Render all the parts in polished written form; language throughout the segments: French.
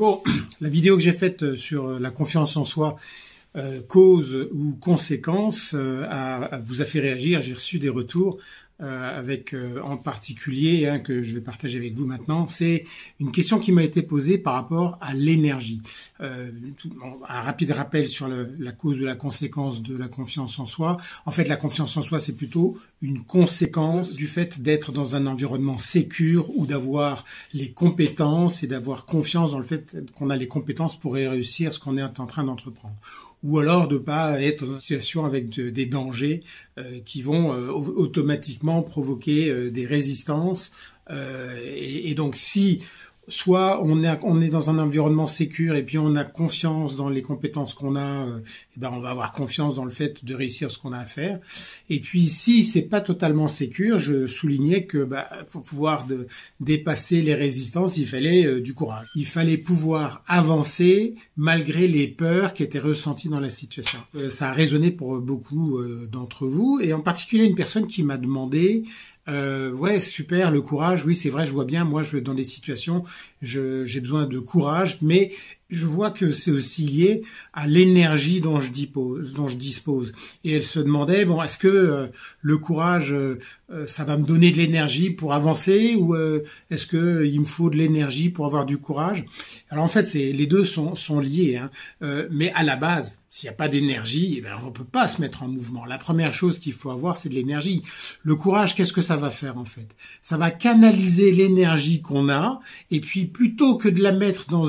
Bon, la vidéo que j'ai faite sur la confiance en soi, cause ou conséquence, vous a fait réagir. J'ai reçu des retours avec en particulier, que je vais partager avec vous maintenant. C'est une question qui m'a été posée par rapport à l'énergie. Un rapide rappel sur la cause ou la conséquence de la confiance en soi. En fait, la confiance en soi, c'est plutôt une conséquence du fait d'être dans un environnement sécure ou d'avoir les compétences et d'avoir confiance dans le fait qu'on a les compétences pour réussir ce qu'on est en train d'entreprendre. Ou alors de pas être dans une situation avec des dangers qui vont automatiquement provoquer des résistances. Et donc si soit on est dans un environnement sécure et puis on a confiance dans les compétences qu'on a, on va avoir confiance dans le fait de réussir ce qu'on a à faire. Et puis si c'est pas totalement sécure, je soulignais que pour pouvoir dépasser les résistances, il fallait du courage. Il fallait pouvoir avancer malgré les peurs qui étaient ressenties dans la situation. Ça a résonné pour beaucoup d'entre vous, et en particulier une personne qui m'a demandé ouais, super, le courage, oui, c'est vrai, je vois bien, moi, dans des situations, j'ai besoin de courage, mais je vois que c'est aussi lié à l'énergie dont je dispose. Et elle se demandait, bon, est-ce que le courage, ça va me donner de l'énergie pour avancer, ou est-ce que il me faut de l'énergie pour avoir du courage? Alors en fait, les deux sont liés, mais à la base, s'il n'y a pas d'énergie, on peut pas se mettre en mouvement. La première chose qu'il faut avoir, c'est de l'énergie. Le courage, qu'est-ce que ça va faire en fait? Ça va canaliser l'énergie qu'on a, et puis plutôt que de la mettre dans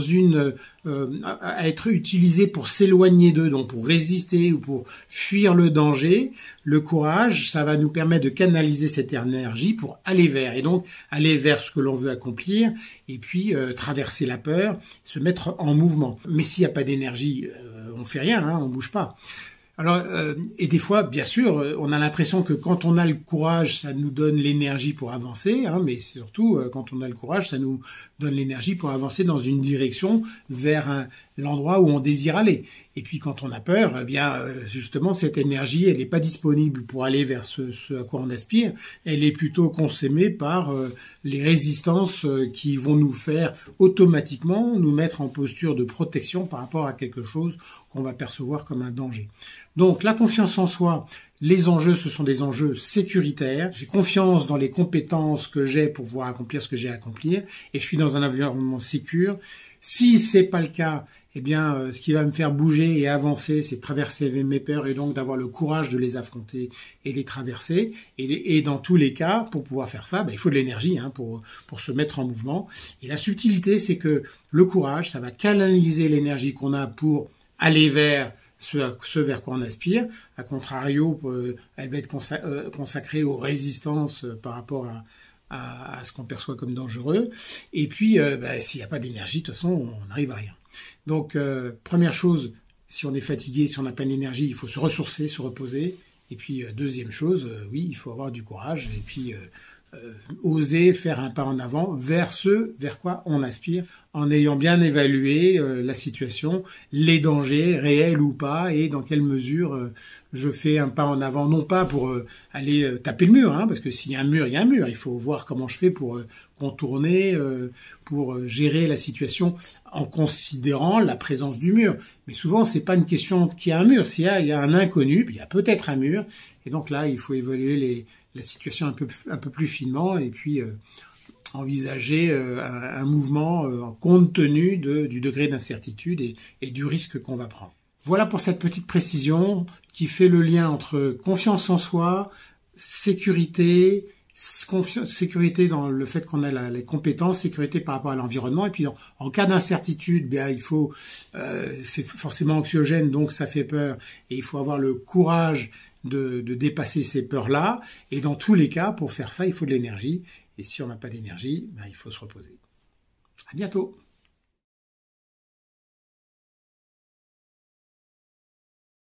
à être utilisée pour s'éloigner d'eux, donc pour résister ou pour fuir le danger, le courage, ça va nous permettre de canaliser cette énergie pour aller vers, et donc aller vers ce que l'on veut accomplir, et puis traverser la peur, se mettre en mouvement. Mais s'il n'y a pas d'énergie, on fait rien, on bouge pas. Alors, et des fois, bien sûr, on a l'impression que quand on a le courage, ça nous donne l'énergie pour avancer, mais surtout, quand on a le courage, ça nous donne l'énergie pour avancer dans une direction vers l'endroit où on désire aller. Et puis, quand on a peur, justement, cette énergie, elle n'est pas disponible pour aller vers ce à quoi on aspire. Elle est plutôt consommée par les résistances qui vont nous faire automatiquement nous mettre en posture de protection par rapport à quelque chose qu'on va percevoir comme un danger. Donc, la confiance en soi, les enjeux, ce sont des enjeux sécuritaires. J'ai confiance dans les compétences que j'ai pour pouvoir accomplir ce que j'ai à accomplir, et je suis dans un environnement sécure. Si c'est pas le cas, ce qui va me faire bouger et avancer, c'est de traverser mes peurs, et donc d'avoir le courage de les affronter et les traverser. Et dans tous les cas, pour pouvoir faire ça, il faut de l'énergie pour se mettre en mouvement. Et la subtilité, c'est que le courage, ça va canaliser l'énergie qu'on a pour aller vers ce vers quoi on aspire. A contrario, elle va être consacrée aux résistances par rapport à ce qu'on perçoit comme dangereux. Et puis, s'il n'y a pas d'énergie, de toute façon, on n'arrive à rien. Donc, première chose, si on est fatigué, si on n'a pas d'énergie, il faut se ressourcer, se reposer. Et puis, deuxième chose, oui, il faut avoir du courage. Et puis, oser faire un pas en avant vers vers quoi on aspire, en ayant bien évalué la situation, les dangers réels ou pas, et dans quelle mesure je fais un pas en avant, non pas pour aller taper le mur, parce que s'il y a un mur, il y a un mur. Il faut voir comment je fais pour contourner, pour gérer la situation en considérant la présence du mur. Mais souvent, c'est pas une question qu'il y a un mur. S'il y a un inconnu, puis il y a peut-être un mur, et donc là, il faut évaluer la situation un peu plus finement, et puis envisager un mouvement compte tenu du degré d'incertitude et du risque qu'on va prendre. Voilà pour cette petite précision qui fait le lien entre confiance en soi, sécurité dans le fait qu'on a les compétences, sécurité par rapport à l'environnement, et puis en cas d'incertitude, c'est forcément anxiogène, donc ça fait peur, et il faut avoir le courage de dépasser ces peurs-là. Et dans tous les cas, pour faire ça, il faut de l'énergie. Et si on n'a pas d'énergie, il faut se reposer. À bientôt.